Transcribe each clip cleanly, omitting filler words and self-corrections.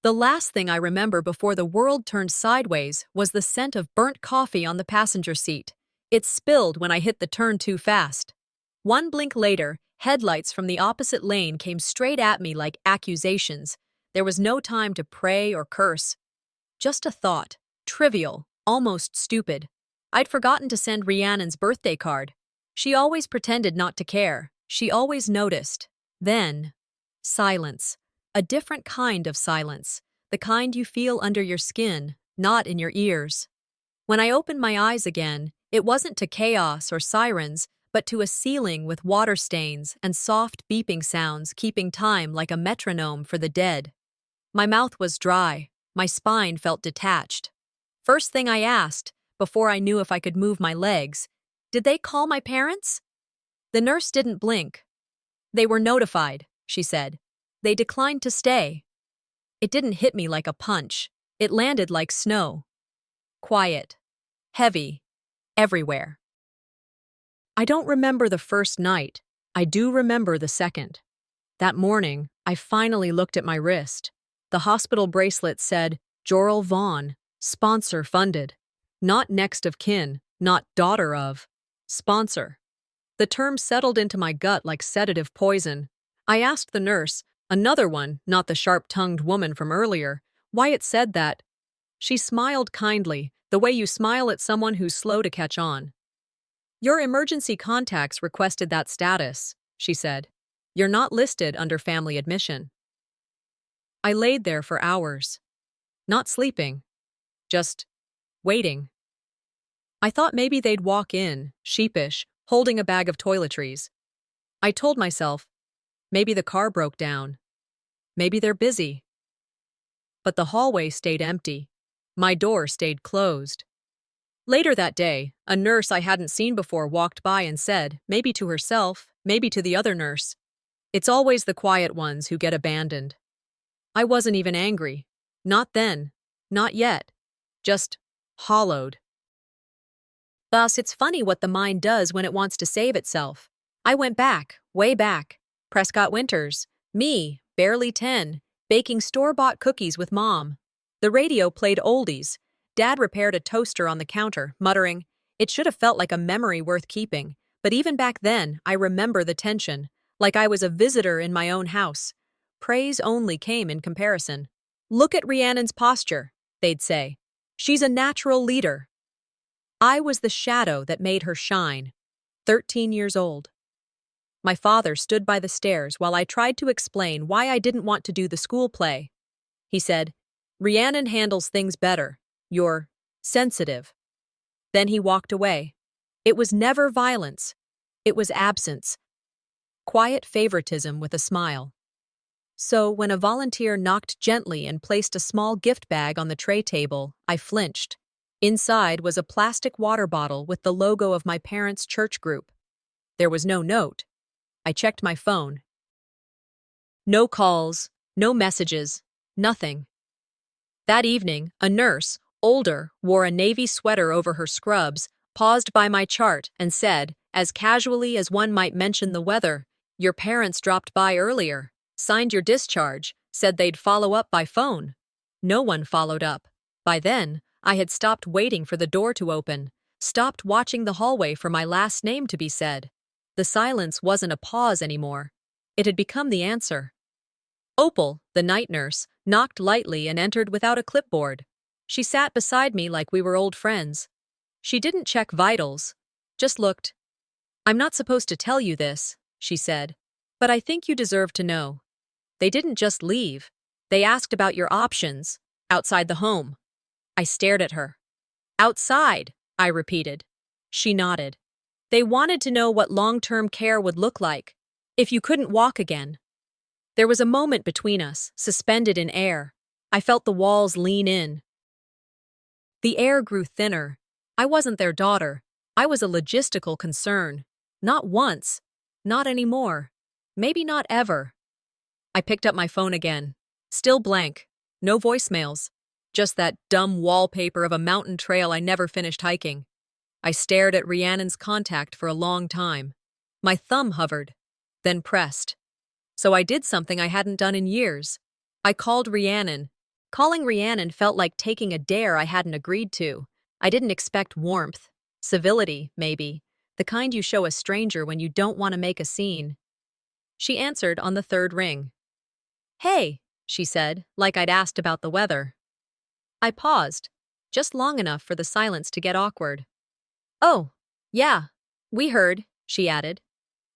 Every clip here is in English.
The last thing I remember before the world turned sideways was the scent of burnt coffee on the passenger seat. It spilled when I hit the turn too fast. One blink later, headlights from the opposite lane came straight at me like accusations. There was no time to pray or curse. Just a thought, trivial, almost stupid. I'd forgotten to send Rhiannon's birthday card. She always pretended not to care. She always noticed. Then, silence. A different kind of silence. The kind you feel under your skin, not in your ears. When I opened my eyes again, it wasn't to chaos or sirens, but to a ceiling with water stains and soft beeping sounds keeping time like a metronome for the dead. My mouth was dry. My spine felt detached. First thing I asked, before I knew if I could move my legs, did they call my parents? The nurse didn't blink. They were notified, she said. They declined to stay. It didn't hit me like a punch. It landed like snow. Quiet. Heavy. Everywhere. I don't remember the first night. I do remember the second. That morning, I finally looked at my wrist. The hospital bracelet said, Jorel Vaughn, sponsor funded. Not next of kin, not daughter of. Sponsor. The term settled into my gut like sedative poison. I asked the nurse, another one, not the sharp-tongued woman from earlier, why it said that. She smiled kindly, the way you smile at someone who's slow to catch on. Your emergency contacts requested that status, she said. You're not listed under family admission. I laid there for hours. Not sleeping. Just waiting. I thought maybe they'd walk in, sheepish, holding a bag of toiletries. I told myself, maybe the car broke down. Maybe they're busy. But the hallway stayed empty. My door stayed closed. Later that day, a nurse I hadn't seen before walked by and said, maybe to herself, maybe to the other nurse, it's always the quiet ones who get abandoned. I wasn't even angry. Not then. Not yet. Just hollowed. Thus, it's funny what the mind does when it wants to save itself. I went back, way back. Prescott Winters, me, barely 10, baking store-bought cookies with Mom. The radio played oldies. Dad repaired a toaster on the counter, muttering, it should have felt like a memory worth keeping. But even back then, I remember the tension, like I was a visitor in my own house. Praise only came in comparison. Look at Rhiannon's posture, they'd say. She's a natural leader. I was the shadow that made her shine. 13 years old. My father stood by the stairs while I tried to explain why I didn't want to do the school play. He said, Rhiannon handles things better. You're sensitive. Then he walked away. It was never violence. It was absence. Quiet favoritism with a smile. So when a volunteer knocked gently and placed a small gift bag on the tray table, I flinched. Inside was a plastic water bottle with the logo of my parents' church group. There was no note. I checked my phone. No calls, no messages, nothing. That evening, a nurse, older, wore a navy sweater over her scrubs, paused by my chart and said, as casually as one might mention the weather, your parents dropped by earlier, signed your discharge, said they'd follow up by phone. No one followed up. By then, I had stopped waiting for the door to open, stopped watching the hallway for my last name to be said. The silence wasn't a pause anymore. It had become the answer. Opal, the night nurse, knocked lightly and entered without a clipboard. She sat beside me like we were old friends. She didn't check vitals, just looked. I'm not supposed to tell you this, she said, but I think you deserve to know. They didn't just leave. They asked about your options, outside the home. I stared at her. Outside, I repeated. She nodded. They wanted to know what long-term care would look like, if you couldn't walk again. There was a moment between us, suspended in air. I felt the walls lean in. The air grew thinner. I wasn't their daughter. I was a logistical concern. Not once. Not anymore. Maybe not ever. I picked up my phone again. Still blank. No voicemails. Just that dumb wallpaper of a mountain trail I never finished hiking. I stared at Rhiannon's contact for a long time. My thumb hovered, then pressed. So I did something I hadn't done in years. I called Rhiannon, Calling Rhiannon felt like taking a dare I hadn't agreed to. I didn't expect warmth. Civility, maybe. The kind you show a stranger when you don't want to make a scene. She answered on the third ring. "Hey," she said, like I'd asked about the weather. I paused, just long enough for the silence to get awkward. "Oh, yeah, we heard," she added.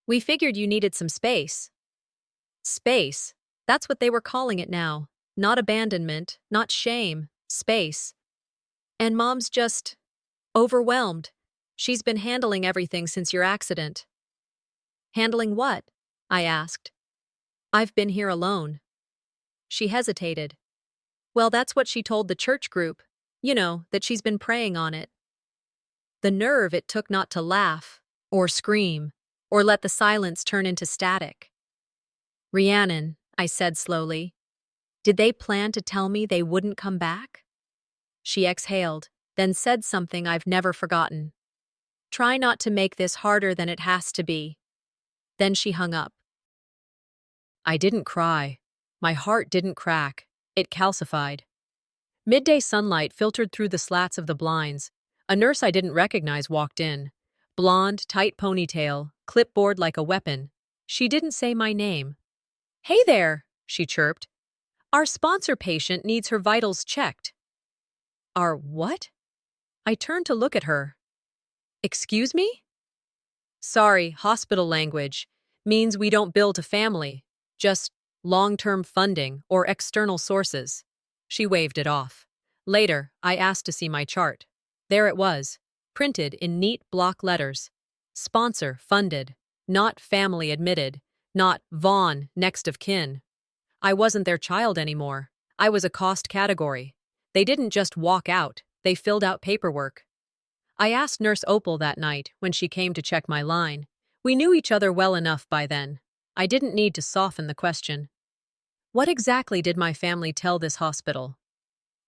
"We figured you needed some space." Space. That's what they were calling it now. Not abandonment, not shame, space. And Mom's just overwhelmed. She's been handling everything since your accident. Handling what? I asked. "I've been here alone." She hesitated. Well, that's what she told the church group. You know, that she's been praying on it. The nerve it took not to laugh, or scream, or let the silence turn into static. "Rhiannon," I said slowly, "did they plan to tell me they wouldn't come back?" She exhaled, then said something I've never forgotten. "Try not to make this harder than it has to be." Then she hung up. I didn't cry. My heart didn't crack. It calcified. Midday sunlight filtered through the slats of the blinds. A nurse I didn't recognize walked in. Blonde, tight ponytail, clipboard like a weapon. She didn't say my name. "Hey there," she chirped. "Our sponsor patient needs her vitals checked." "Our what?" I turned to look at her. "Excuse me?" "Sorry, hospital language. Means we don't bill to family. Just long-term funding or external sources." She waved it off. Later, I asked to see my chart. There it was, printed in neat block letters. Sponsor funded, not family admitted, not Vaughn next of kin. I wasn't their child anymore. I was a cost category. They didn't just walk out, they filled out paperwork. I asked Nurse Opal that night when she came to check my line. We knew each other well enough by then. I didn't need to soften the question. What exactly did my family tell this hospital?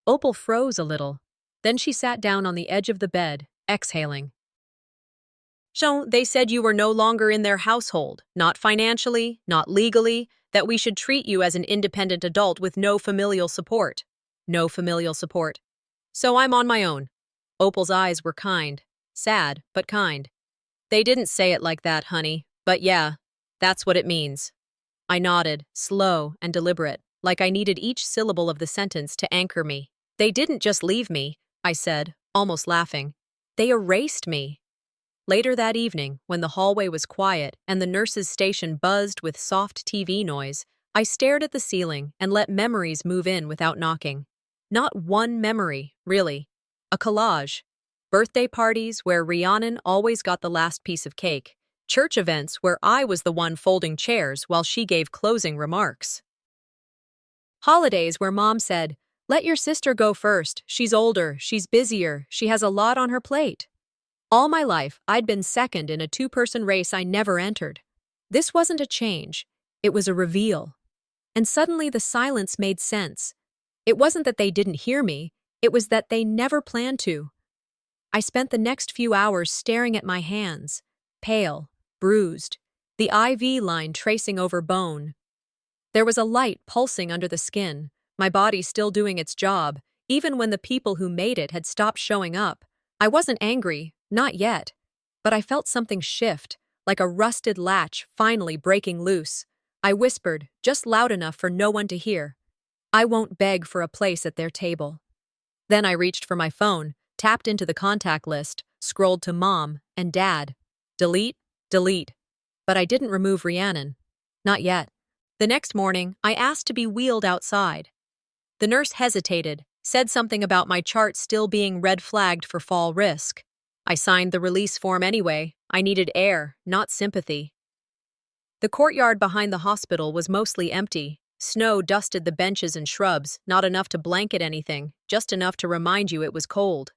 Opal froze a little. Then she sat down on the edge of the bed, exhaling. "So they said you were no longer in their household, not financially, not legally, that we should treat you as an independent adult with no familial support." No familial support. "So I'm on my own." Opal's eyes were kind. Sad, but kind. "They didn't say it like that, honey, but yeah, that's what it means." I nodded, slow and deliberate, like I needed each syllable of the sentence to anchor me. "They didn't just leave me," I said, almost laughing. "They erased me." Later that evening, when the hallway was quiet and the nurse's station buzzed with soft TV noise, I stared at the ceiling and let memories move in without knocking. Not one memory, really. A collage. Birthday parties where Rhiannon always got the last piece of cake. Church events where I was the one folding chairs while she gave closing remarks. Holidays where Mom said, "Let your sister go first. She's older, she's busier, she has a lot on her plate." All my life, I'd been second in a two-person race I never entered. This wasn't a change. It was a reveal. And suddenly the silence made sense. It wasn't that they didn't hear me, it was that they never planned to. I spent the next few hours staring at my hands, pale, bruised, the IV line tracing over bone. There was a light pulsing under the skin, my body still doing its job, even when the people who made it had stopped showing up. I wasn't angry, not yet, but I felt something shift, like a rusted latch finally breaking loose. I whispered, just loud enough for no one to hear, "I won't beg for a place at their table." Then I reached for my phone, tapped into the contact list, scrolled to Mom and Dad. Delete, delete. But I didn't remove Rhiannon. Not yet. The next morning, I asked to be wheeled outside. The nurse hesitated, said something about my chart still being red flagged for fall risk. I signed the release form anyway. I needed air, not sympathy. The courtyard behind the hospital was mostly empty. Snow dusted the benches and shrubs, not enough to blanket anything, just enough to remind you it was cold.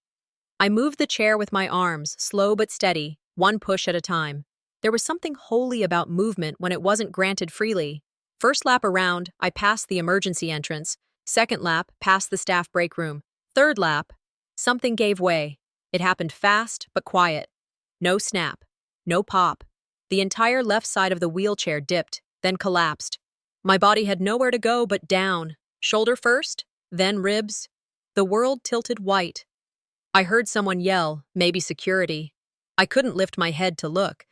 I moved the chair with my arms, slow but steady, one push at a time. There was something holy about movement when it wasn't granted freely. First lap around, I passed the emergency entrance. Second lap, past the staff break room. Third lap, something gave way. It happened fast but quiet. No snap. No pop. The entire left side of the wheelchair dipped, then collapsed. My body had nowhere to go but down. Shoulder first, then ribs. The world tilted white. I heard someone yell, maybe security. I couldn't lift my head to look.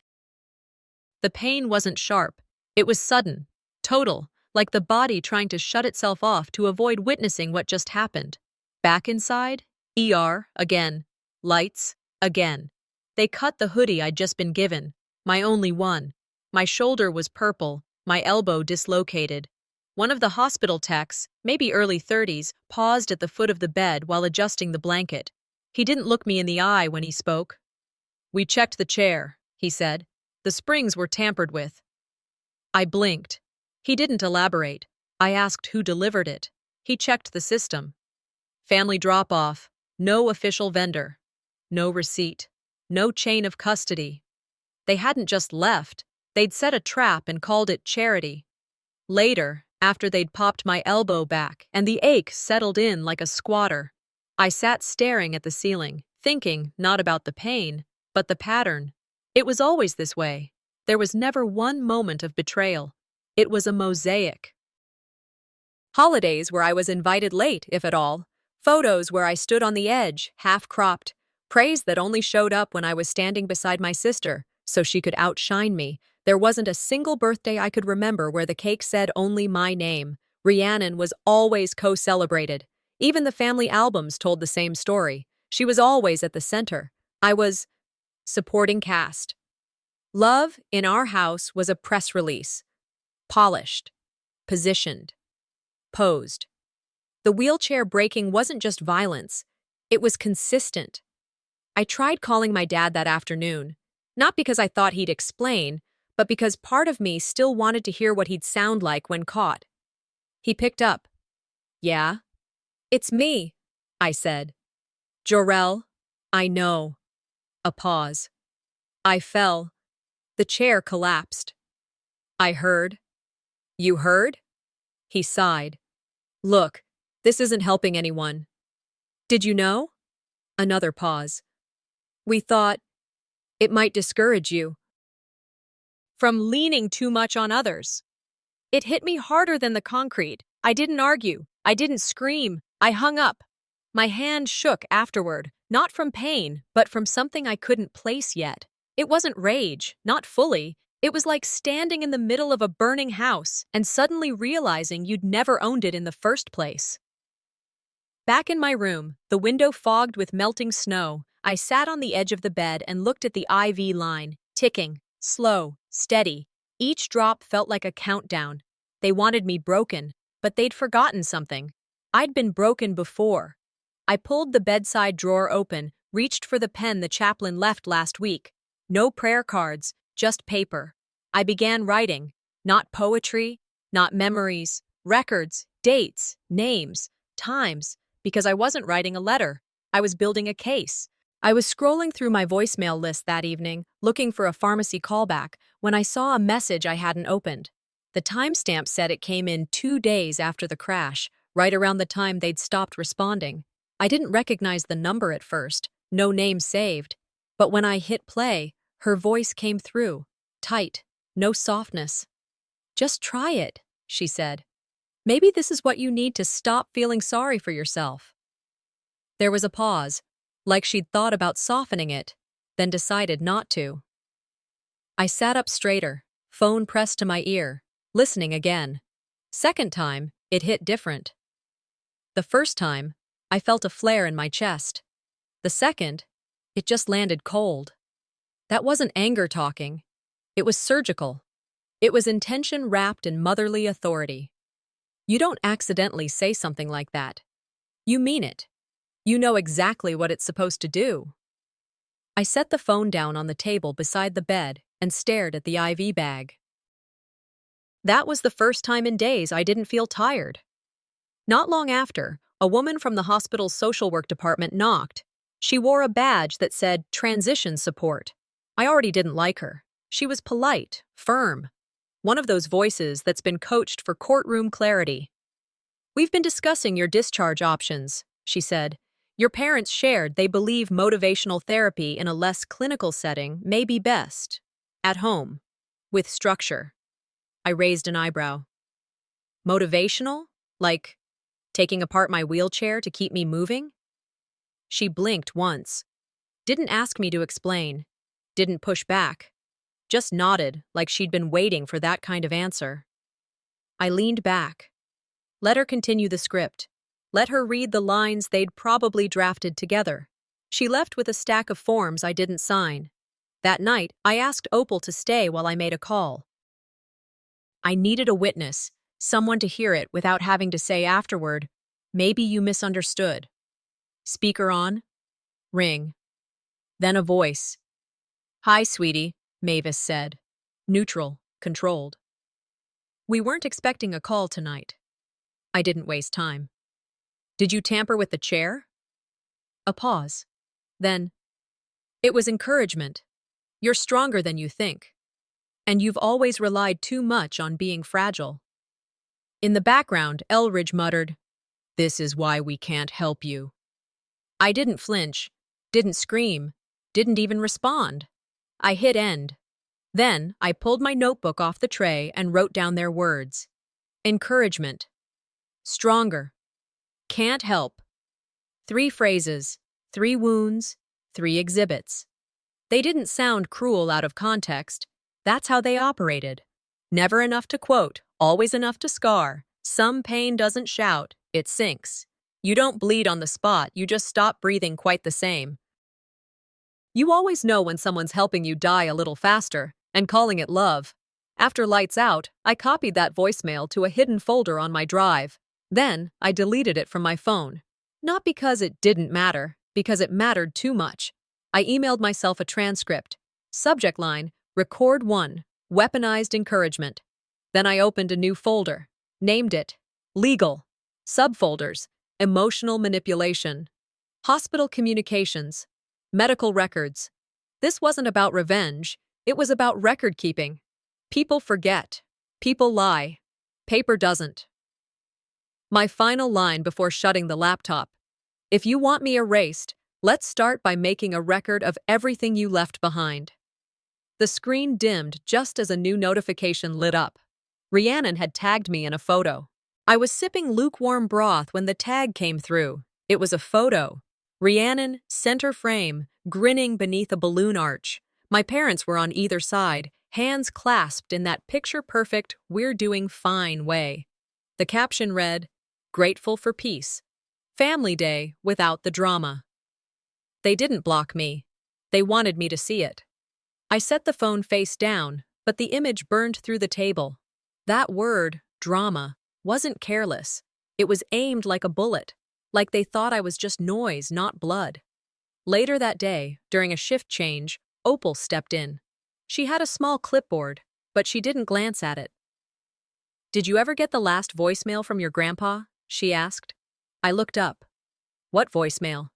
The pain wasn't sharp. It was sudden, total, like the body trying to shut itself off to avoid witnessing what just happened. Back inside, ER, again. Lights, again. They cut the hoodie I'd just been given, my only one. My shoulder was purple, my elbow dislocated. One of the hospital techs, maybe early 30s, paused at the foot of the bed while adjusting the blanket. He didn't look me in the eye when he spoke. "We checked the chair," he said. "The springs were tampered with." I blinked. He didn't elaborate. I asked who delivered it. He checked the system. Family drop-off. No official vendor. No receipt. No chain of custody. They hadn't just left. They'd set a trap and called it charity. Later, after they'd popped my elbow back and the ache settled in like a squatter, I sat staring at the ceiling, thinking not about the pain, but the pattern. It was always this way. There was never one moment of betrayal. It was a mosaic. Holidays where I was invited late, if at all. Photos where I stood on the edge, half-cropped. Praise that only showed up when I was standing beside my sister, so she could outshine me. There wasn't a single birthday I could remember where the cake said only my name. Rhiannon was always co-celebrated. Even the family albums told the same story. She was always at the center. I was supporting cast. Love in our house was a press release. Polished. Positioned. Posed. The wheelchair breaking wasn't just violence. It was consistent. I tried calling my dad that afternoon, not because I thought he'd explain, but because part of me still wanted to hear what he'd sound like when caught. He picked up. "Yeah? It's me," I said. "Jor-El, I know." A pause. I fell. The chair collapsed. I heard. "You heard?" He sighed. "Look, this isn't helping anyone." "Did you know?" Another pause. "We thought it might discourage you from leaning too much on others." It hit me harder than the concrete. I didn't argue. I didn't scream. I hung up. My hand shook afterward, not from pain, but from something I couldn't place yet. It wasn't rage, not fully. It was like standing in the middle of a burning house and suddenly realizing you'd never owned it in the first place. Back in my room, the window fogged with melting snow, I sat on the edge of the bed and looked at the IV line, ticking, slow, steady. Each drop felt like a countdown. They wanted me broken, but they'd forgotten something. I'd been broken before. I pulled the bedside drawer open, reached for the pen the chaplain left last week. No prayer cards, just paper. I began writing. Not poetry, not memories, records, dates, names, times, because I wasn't writing a letter. I was building a case. I was scrolling through my voicemail list that evening, looking for a pharmacy callback, when I saw a message I hadn't opened. The timestamp said it came in 2 days after the crash, right around the time they'd stopped responding. I didn't recognize the number at first, no name saved. But when I hit play, her voice came through, tight, no softness. "Just try it," she said. "Maybe this is what you need to stop feeling sorry for yourself." There was a pause, like she'd thought about softening it, then decided not to. I sat up straighter, phone pressed to my ear, listening again. Second time, it hit different. The first time, I felt a flare in my chest. The second, it just landed cold. That wasn't anger talking. It was surgical. It was intention wrapped in motherly authority. You don't accidentally say something like that. You mean it. You know exactly what it's supposed to do. I set the phone down on the table beside the bed and stared at the IV bag. That was the first time in days I didn't feel tired. Not long after, a woman from the hospital's social work department knocked. She wore a badge that said transition support. I already didn't like her. She was polite, firm. One of those voices that's been coached for courtroom clarity. "We've been discussing your discharge options," she said. "Your parents shared they believe motivational therapy in a less clinical setting may be best. At home. With structure." I raised an eyebrow. "Motivational? Like Taking apart my wheelchair to keep me moving? She blinked once. Didn't ask me to explain. Didn't push back. Just nodded like she'd been waiting for that kind of answer. I leaned back. Let her continue the script. Let her read the lines they'd probably drafted together. She left with a stack of forms I didn't sign. That night, I asked Opal to stay while I made a call. I needed a witness, someone to hear it without having to say afterward, maybe you misunderstood. Speaker on. Ring. Then a voice. Hi, sweetie, Mavis said. Neutral, controlled. We weren't expecting a call tonight. I didn't waste time. Did you tamper with the chair? A pause. Then, it was encouragement. You're stronger than you think. And you've always relied too much on being fragile. In the background, Elridge muttered, This is why we can't help you. I didn't flinch, didn't scream, didn't even respond. I hit end. Then I pulled my notebook off the tray and wrote down their words. Encouragement. Stronger. Can't help. 3 phrases, 3 wounds, 3 exhibits. They didn't sound cruel out of context. That's how they operated. Never enough to quote, always enough to scar. Some pain doesn't shout, it sinks. You don't bleed on the spot, you just stop breathing quite the same. You always know when someone's helping you die a little faster, and calling it love. After lights out, I copied that voicemail to a hidden folder on my drive. Then, I deleted it from my phone. Not because it didn't matter, because it mattered too much. I emailed myself a transcript. Subject line, Record 1, Weaponized Encouragement. Then I opened a new folder. Named it, Legal. Subfolders, Emotional Manipulation. Hospital Communications. Medical Records. This wasn't about revenge. It was about record keeping. People forget. People lie. Paper doesn't. My final line before shutting the laptop. If you want me erased, let's start by making a record of everything you left behind. The screen dimmed just as a new notification lit up. Rhiannon had tagged me in a photo. I was sipping lukewarm broth when the tag came through. It was a photo. Rhiannon, center frame, grinning beneath a balloon arch. My parents were on either side, hands clasped in that picture-perfect, we're doing fine way. The caption read, Grateful for peace. Family day without the drama. They didn't block me. They wanted me to see it. I set the phone face down, but the image burned through the table. That word, drama, wasn't careless. It was aimed like a bullet, like they thought I was just noise, not blood. Later that day, during a shift change, Opal stepped in. She had a small clipboard, but she didn't glance at it. Did you ever get the last voicemail from your grandpa? She asked. I looked up. What voicemail?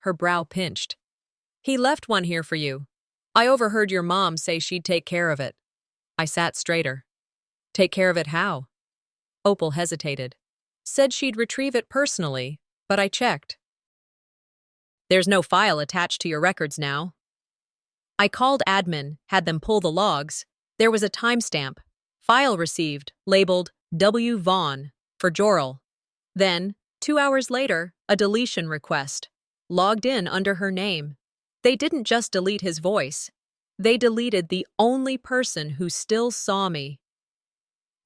Her brow pinched. He left one here for you. I overheard your mom say she'd take care of it. I sat straighter. Take care of it how? Opal hesitated. Said she'd retrieve it personally, but I checked. There's no file attached to your records now. I called admin, had them pull the logs. There was a timestamp. File received, labeled W. Vaughn, for Jorel. Then, 2 hours later, a deletion request. Logged in under her name. They didn't just delete his voice. They deleted the only person who still saw me.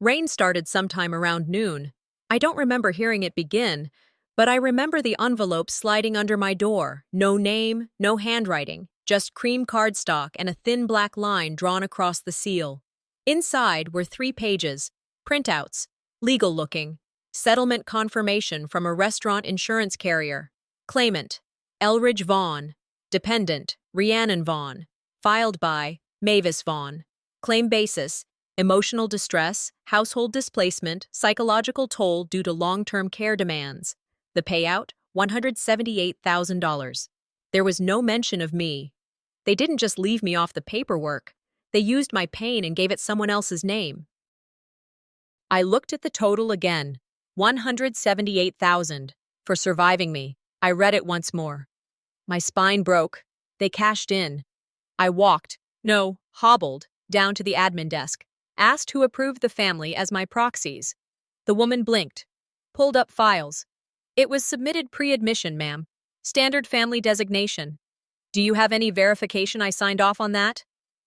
Rain started sometime around noon. I don't remember hearing it begin, but I remember the envelope sliding under my door. No name, no handwriting, just cream cardstock and a thin black line drawn across the seal. Inside were 3 pages, printouts, legal-looking, settlement confirmation from a restaurant insurance carrier, claimant, Elridge Vaughn, dependent, Rhiannon Vaughn, filed by Mavis Vaughn, claim basis, emotional distress, household displacement, psychological toll due to long-term care demands. The payout, $178,000. There was no mention of me. They didn't just leave me off the paperwork. They used my pain and gave it someone else's name. I looked at the total again, $178,000, for surviving me. I read it once more. My spine broke. They cashed in. I walked, hobbled, down to the admin desk, asked who approved the family as my proxies. The woman blinked, pulled up files, It was submitted pre-admission, ma'am. Standard family designation. Do you have any verification I signed off on that?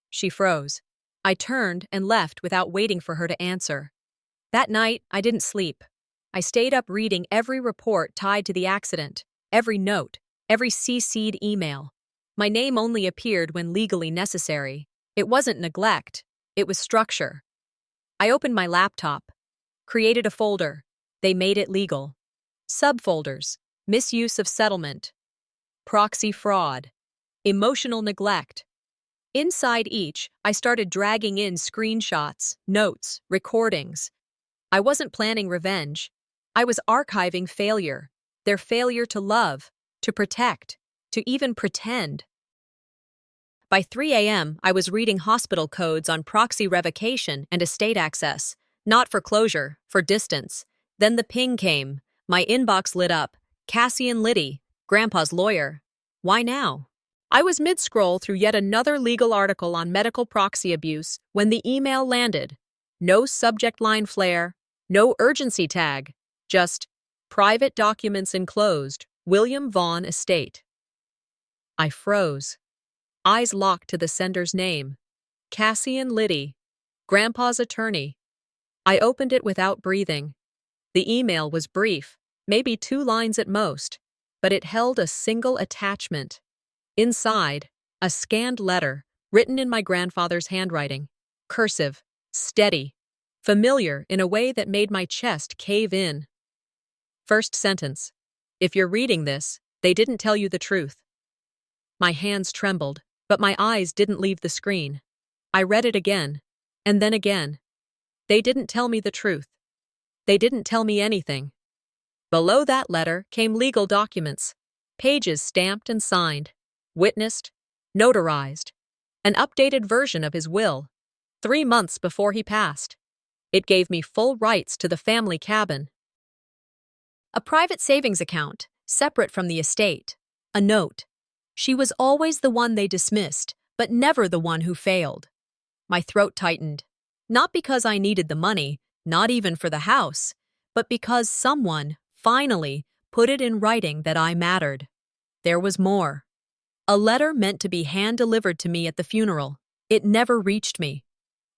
She froze. I turned and left without waiting for her to answer. That night, I didn't sleep. I stayed up reading every report tied to the accident, every note, every CC'd email. My name only appeared when legally necessary. It wasn't neglect, it was structure. I opened my laptop, created a folder. They made it legal. Subfolders: misuse of settlement, proxy fraud, emotional neglect. Inside each, I started dragging in screenshots, notes, recordings. I wasn't planning revenge. I was archiving failure, their failure to love, to protect, to even pretend. By 3 a.m., I was reading hospital codes on proxy revocation and estate access, not for closure, for distance. Then the ping came. My inbox lit up. Cassian Liddy, Grandpa's lawyer. Why now? I was mid-scroll through yet another legal article on medical proxy abuse when the email landed. No subject line flare, no urgency tag, just private documents enclosed, William Vaughn Estate. I froze. Eyes locked to the sender's name. Cassian Liddy, Grandpa's attorney. I opened it without breathing. The email was brief, maybe 2 lines at most, but it held a single attachment. Inside, a scanned letter, written in my grandfather's handwriting. Cursive, steady, familiar in a way that made my chest cave in. First sentence: if you're reading this, they didn't tell you the truth. My hands trembled, but my eyes didn't leave the screen. I read it again, and then again. They didn't tell me the truth. They didn't tell me anything. Below that letter came legal documents, pages stamped and signed, witnessed, notarized, an updated version of his will, 3 months before he passed. It gave me full rights to the family cabin. A private savings account, separate from the estate. A note. She was always the one they dismissed, but never the one who failed. My throat tightened. Not because I needed the money, not even for the house, but because someone, finally, put it in writing that I mattered. There was more. A letter meant to be hand-delivered to me at the funeral. It never reached me.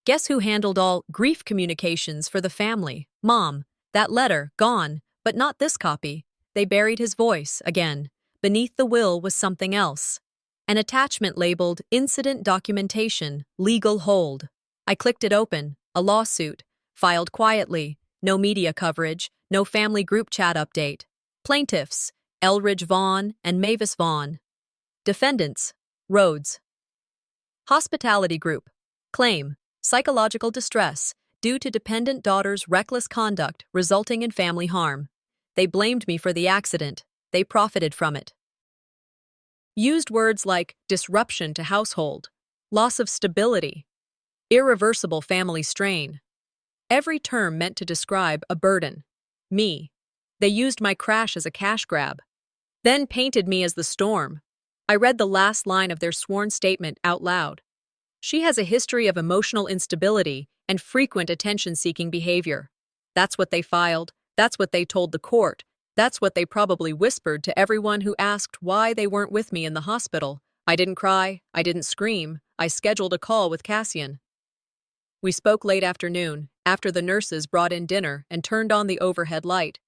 Guess who handled all grief communications for the family? Mom. That letter, gone, but not this copy. They buried his voice, again. Beneath the will was something else. An attachment labeled Incident Documentation, Legal Hold. I clicked it open. A lawsuit. Filed quietly. No media coverage. No family group chat update. Plaintiffs: Elridge Vaughn and Mavis Vaughn. Defendants: Rhodes. Hospitality Group. Claim: psychological distress due to dependent daughter's reckless conduct resulting in family harm. They blamed me for the accident. They profited from it. Used words like disruption to household, loss of stability, irreversible family strain. Every term meant to describe a burden. Me. They used my crash as a cash grab. Then painted me as the storm. I read the last line of their sworn statement out loud. She has a history of emotional instability and frequent attention-seeking behavior. That's what they filed. That's what they told the court. That's what they probably whispered to everyone who asked why they weren't with me in the hospital. I didn't cry. I didn't scream. I scheduled a call with Cassian. We spoke late afternoon, after the nurses brought in dinner and turned on the overhead light.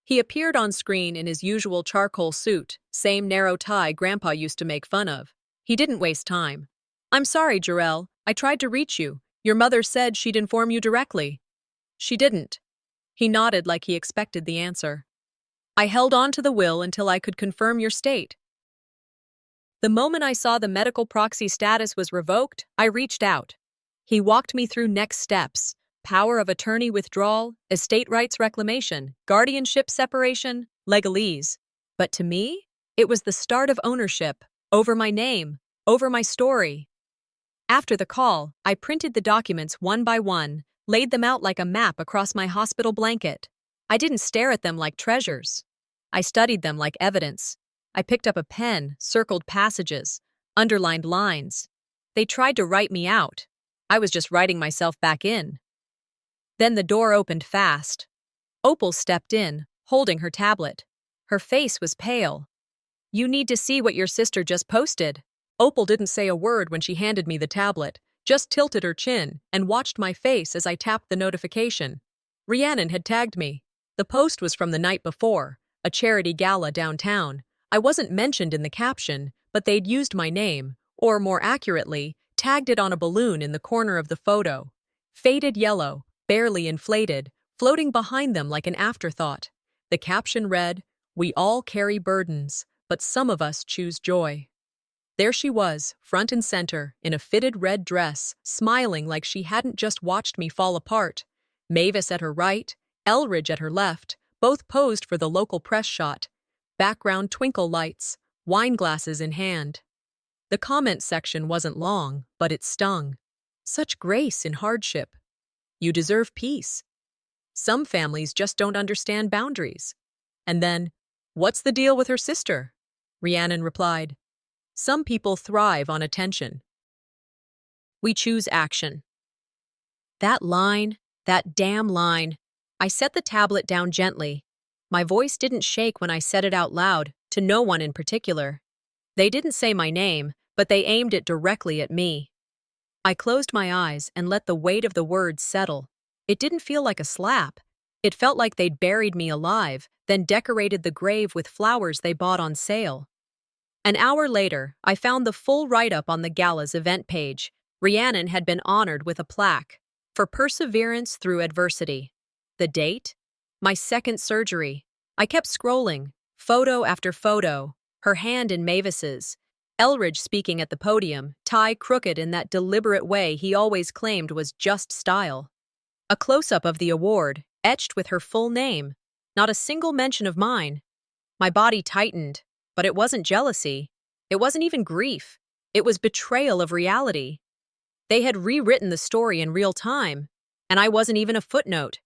He appeared on screen in his usual charcoal suit, same narrow tie Grandpa used to make fun of. He didn't waste time. "I'm sorry, Jarrell. I tried to reach you. Your mother said she'd inform you directly." "She didn't." He nodded like he expected the answer. "I held on to the will until I could confirm your state. The moment I saw the medical proxy status was revoked, I reached out. He walked me through next steps: power of attorney withdrawal, estate rights reclamation, guardianship separation, legalese. But to me, it was the start of ownership, over my name, over my story. After the call, I printed the documents one by one, laid them out like a map across my hospital blanket. I didn't stare at them like treasures. I studied them like evidence. I picked up a pen, circled passages, underlined lines. They tried to write me out. I was just writing myself back in. Then the door opened fast. Opal stepped in, holding her tablet. Her face was pale. "You need to see what your sister just posted." Opal didn't say a word when she handed me the tablet, just tilted her chin and watched my face as I tapped the notification. Rhiannon had tagged me. The post was from the night before, a charity gala downtown. I wasn't mentioned in the caption, but they'd used my name, or more accurately, tagged it on a balloon in the corner of the photo. Faded yellow, barely inflated, floating behind them like an afterthought. The caption read, "We all carry burdens, but some of us choose joy." There she was, front and center, in a fitted red dress, smiling like she hadn't just watched me fall apart. Mavis at her right, Elridge at her left, both posed for the local press shot. Background twinkle lights, wine glasses in hand. The comment section wasn't long, but it stung. "Such grace in hardship. You deserve peace. Some families just don't understand boundaries." And then, "What's the deal with her sister?" Rhiannon replied, "Some people thrive on attention. We choose action." That line, that damn line. I set the tablet down gently. My voice didn't shake when I said it out loud, to no one in particular. They didn't say my name, but they aimed it directly at me. I closed my eyes and let the weight of the words settle. It didn't feel like a slap. It felt like they'd buried me alive, then decorated the grave with flowers they bought on sale. An hour later, I found the full write-up on the gala's event page. Rhiannon had been honored with a plaque for perseverance through adversity. The date? My second surgery. I kept scrolling, photo after photo, her hand in Mavis's. Elridge speaking at the podium, tie crooked in that deliberate way he always claimed was just style. A close-up of the award, etched with her full name. Not a single mention of mine. My body tightened, but it wasn't jealousy. It wasn't even grief. It was betrayal of reality. They had rewritten the story in real time, and I wasn't even a footnote.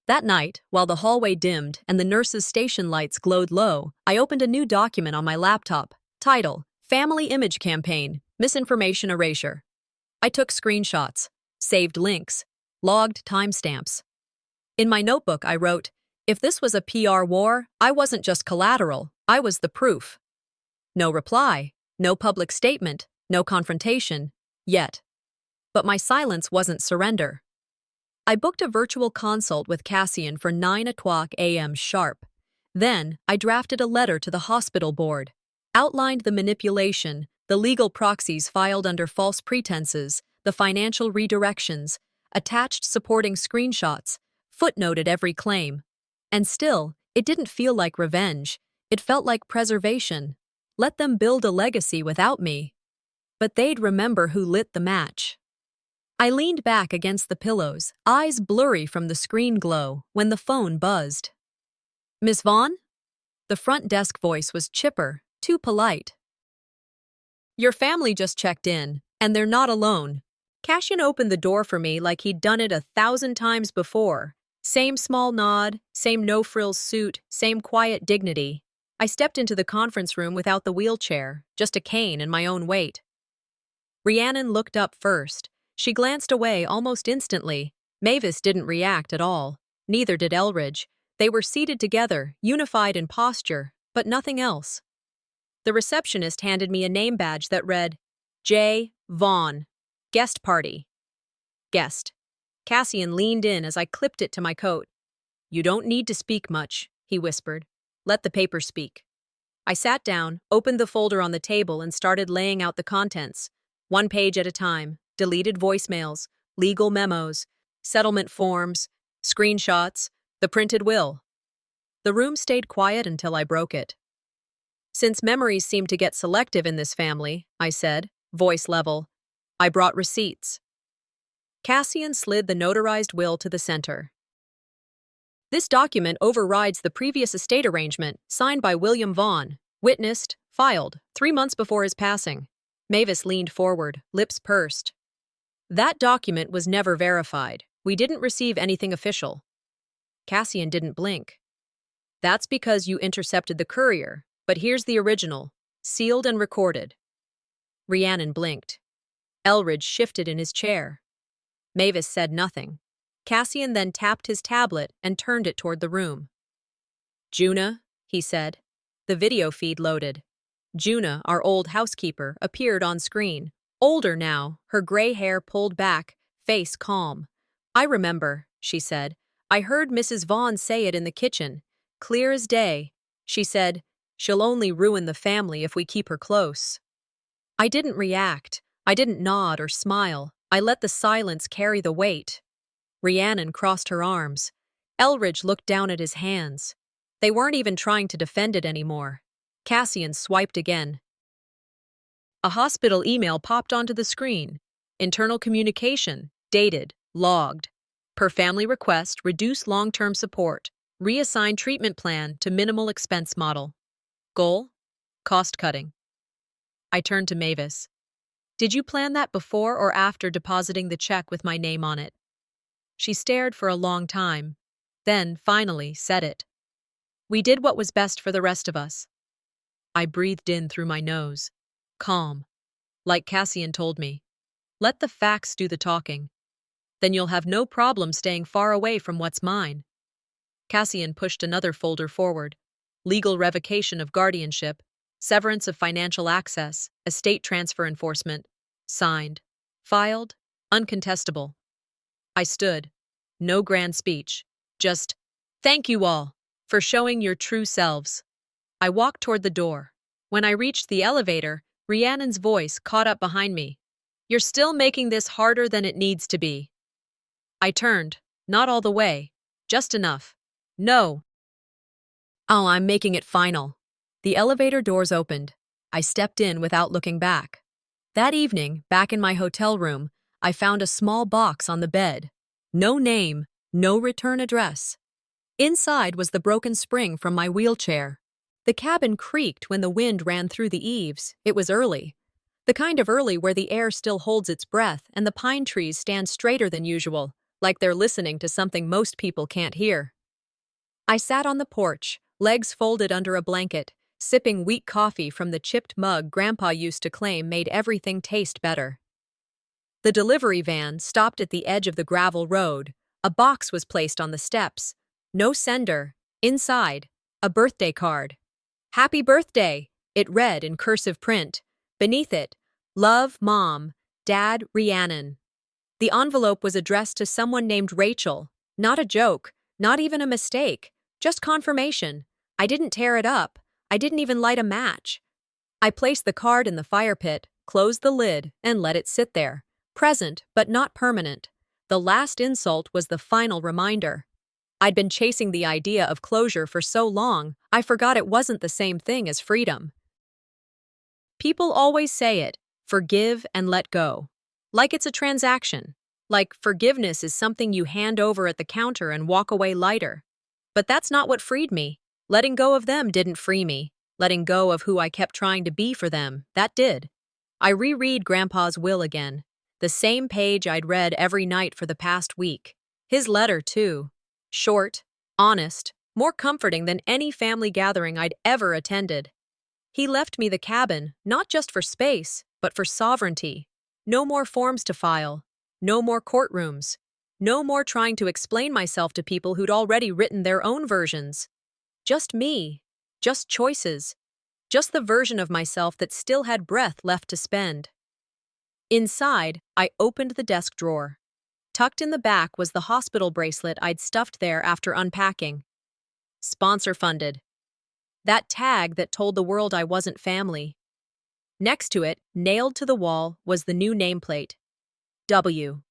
That night, while the hallway dimmed and the nurse's station lights glowed low, I opened a new document on my laptop. Title: Family Image Campaign, Misinformation Erasure. I took screenshots, saved links, logged timestamps. In my notebook, I wrote, "If this was a PR war, I wasn't just collateral, I was the proof." No reply, no public statement, no confrontation, yet. But my silence wasn't surrender. I booked a virtual consult with Cassian for 9 a.m. sharp. Then, I drafted a letter to the hospital board, outlined the manipulation, the legal proxies filed under false pretenses, the financial redirections, attached supporting screenshots, footnoted every claim. And still, it didn't feel like revenge. It felt like preservation. Let them build a legacy without me. But they'd remember who lit the match. I leaned back against the pillows, eyes blurry from the screen glow, when the phone buzzed. "Miss Vaughn?" The front desk voice was chipper, too polite. "Your family just checked in, and they're not alone." Cassian opened the door for me like he'd done it 1,000 times before. Same small nod, same no-frills suit, same quiet dignity. I stepped into the conference room without the wheelchair, just a cane and my own weight. Rhiannon looked up first. She glanced away almost instantly. Mavis didn't react at all. Neither did Elridge. They were seated together, unified in posture, but nothing else. The receptionist handed me a name badge that read, J. Vaughn. Guest party. Guest. Cassian leaned in as I clipped it to my coat. "You don't need to speak much," he whispered. "Let the paper speak." I sat down, opened the folder on the table, and started laying out the contents. One page at a time. Deleted voicemails, legal memos, settlement forms, screenshots, the printed will. The room stayed quiet until I broke it. "Since memories seem to get selective in this family," I said, voice level, "I brought receipts." Cassian slid the notarized will to the center. "This document overrides the previous estate arrangement signed by William Vaughn, witnessed, filed, 3 months before his passing." Mavis leaned forward, lips pursed. "That document was never verified. We didn't receive anything official." Cassian didn't blink. "That's because you intercepted the courier, but here's the original, sealed and recorded." Rhiannon blinked. Elridge shifted in his chair. Mavis said nothing. Cassian then tapped his tablet and turned it toward the room. Juna, he said. The video feed loaded. Juna, our old housekeeper, appeared on screen. Older now, her gray hair pulled back, face calm. I remember, she said. I heard Mrs. Vaughn say it in the kitchen. Clear as day. She said, she'll only ruin the family if we keep her close. I didn't react. I didn't nod or smile. I let the silence carry the weight. Rhiannon crossed her arms. Elridge looked down at his hands. They weren't even trying to defend it anymore. Cassian swiped again. A hospital email popped onto the screen. Internal communication, dated, logged. Per family request, reduce long-term support. Reassign treatment plan to minimal expense model. Goal? Cost cutting. I turned to Mavis. Did you plan that before or after depositing the check with my name on it? She stared for a long time, then finally said it. We did what was best for the rest of us. I breathed in through my nose. Calm. Like Cassian told me. Let the facts do the talking. Then you'll have no problem staying far away from what's mine. Cassian pushed another folder forward. Legal revocation of guardianship, severance of financial access, estate transfer enforcement. Signed. Filed. Uncontestable. I stood. No grand speech. Just, thank you all for showing your true selves. I walked toward the door. When I reached the elevator, Rhiannon's voice caught up behind me. You're still making this harder than it needs to be. I turned. Not all the way. Just enough. No. Oh, I'm making it final. The elevator doors opened. I stepped in without looking back. That evening, back in my hotel room, I found a small box on the bed. No name, no return address. Inside was the broken spring from my wheelchair. The cabin creaked when the wind ran through the eaves. It was early. The kind of early where the air still holds its breath and the pine trees stand straighter than usual, like they're listening to something most people can't hear. I sat on the porch, legs folded under a blanket, sipping weak coffee from the chipped mug Grandpa used to claim made everything taste better. The delivery van stopped at the edge of the gravel road. A box was placed on the steps. No sender. Inside, a birthday card. Happy birthday, it read in cursive print. Beneath it, love, Mom, Dad, Rhiannon. The envelope was addressed to someone named Rachel. Not a joke, not even a mistake, just confirmation. I didn't tear it up. I didn't even light a match. I placed the card in the fire pit, closed the lid, and let it sit there. Present, but not permanent. The last insult was the final reminder. I'd been chasing the idea of closure for so long, I forgot it wasn't the same thing as freedom. People always say it, forgive and let go. Like it's a transaction. Like forgiveness is something you hand over at the counter and walk away lighter. But that's not what freed me. Letting go of them didn't free me. Letting go of who I kept trying to be for them, that did. I reread Grandpa's will again. The same page I'd read every night for the past week. His letter, too. Short, honest, more comforting than any family gathering I'd ever attended. He left me the cabin, not just for space, but for sovereignty. No more forms to file. No more courtrooms. No more trying to explain myself to people who'd already written their own versions. Just me. Just choices. Just the version of myself that still had breath left to spend. Inside, I opened the desk drawer. Tucked in the back was the hospital bracelet I'd stuffed there after unpacking. Sponsor-funded. That tag that told the world I wasn't family. Next to it, nailed to the wall, was the new nameplate. W.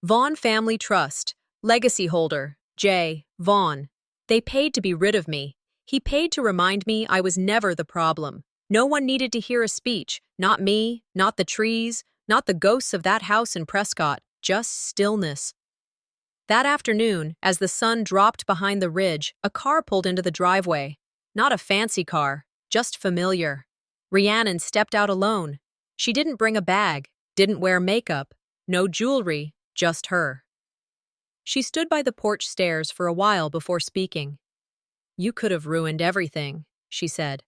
Vaughn Family Trust. Legacy holder. J. Vaughn. They paid to be rid of me. He paid to remind me I was never the problem. No one needed to hear a speech. Not me, not the trees, not the ghosts of that house in Prescott. Just stillness. That afternoon, as the sun dropped behind the ridge, a car pulled into the driveway. Not a fancy car, just familiar. Rhiannon stepped out alone. She didn't bring a bag, didn't wear makeup, no jewelry, just her. She stood by the porch stairs for a while before speaking. You could have ruined everything, she said.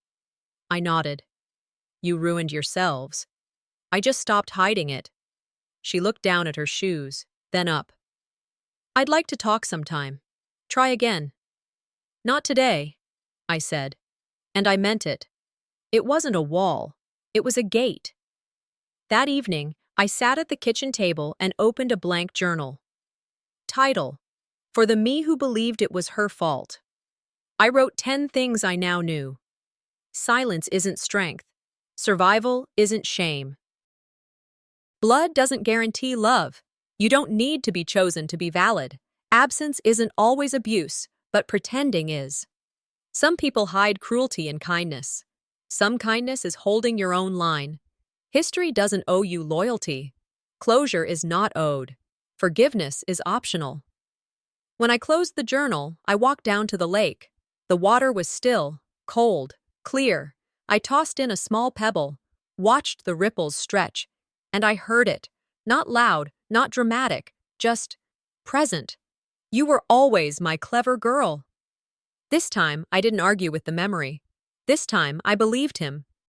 I nodded. You ruined yourselves. I just stopped hiding it. She looked down at her shoes, then up. I'd like to talk sometime. Try again. Not today, I said. And I meant it. It wasn't a wall. It was a gate. That evening, I sat at the kitchen table and opened a blank journal. Title: For the me who believed it was her fault. I wrote 10 things I now knew. Silence isn't strength. Survival isn't shame. Blood doesn't guarantee love. You don't need to be chosen to be valid. Absence isn't always abuse, but pretending is. Some people hide cruelty in kindness. Some kindness is holding your own line. History doesn't owe you loyalty. Closure is not owed. Forgiveness is optional. When I closed the journal, I walked down to the lake. The water was still, cold, clear. I tossed in a small pebble, watched the ripples stretch, and I heard it. Not loud, not dramatic, just present. You were always my clever girl. This time, I didn't argue with the memory. This time, I believed him.